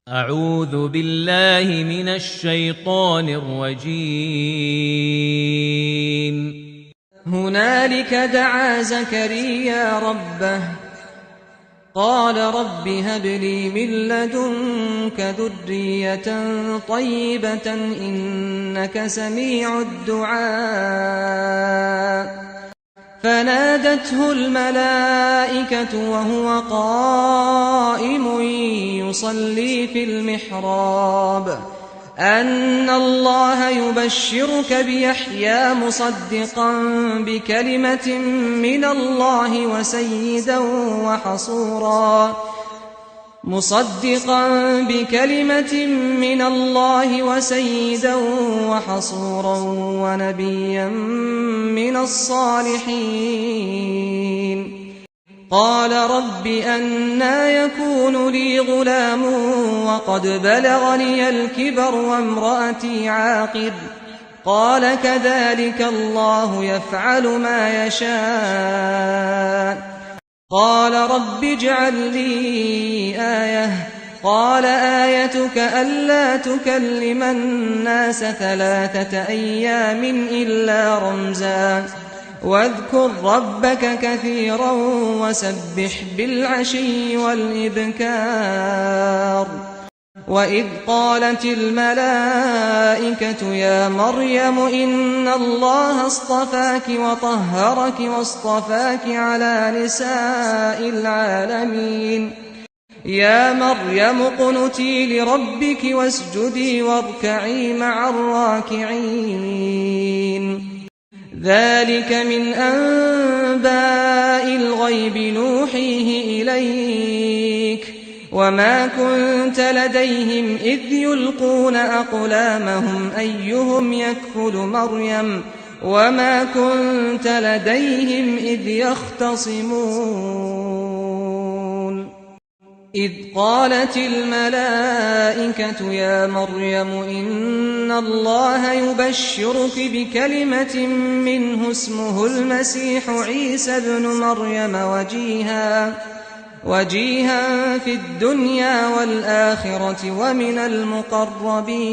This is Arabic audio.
أعوذ بالله من الشيطان الرجيم. هنالك دعا زكريا ربه قال رب هب لي من لدنك ذرية طيبة إنك سميع الدعاء. فنادته الملائكة وهو قائم يصلي في المحراب أن الله يبشرك بيحيى مصدقا بكلمة من الله وسيدا وحصورا ونبيا من الصالحين. قال رب أنى يكون لي غلام وقد بلغني الكبر وامرأتي عاقر؟ قال كذلك الله يفعل ما يشاء. قال رب اجعل لي آية. قال آيتك ألا تكلم الناس 3 أيام إلا رمزا واذكر ربك كثيرا وسبح بالعشي والإبكار. وإذ قالت الملائكة يا مريم إن الله اصطفاك وطهرك واصطفاك على نساء العالمين. يا مريم اقنتي لربك واسجدي واركعي مع الراكعين. ذلك من أنباء الغيب نوحيه إليك وما كنت لديهم إذ يلقون أقلامهم أيهم يكفل مريم وما كنت لديهم إذ يختصمون. إذ قالت الملائكة يا مريم إن الله يبشرك بكلمة منه اسمه المسيح عيسى ابن مريم وجيها في الدنيا والآخرة ومن المقربين.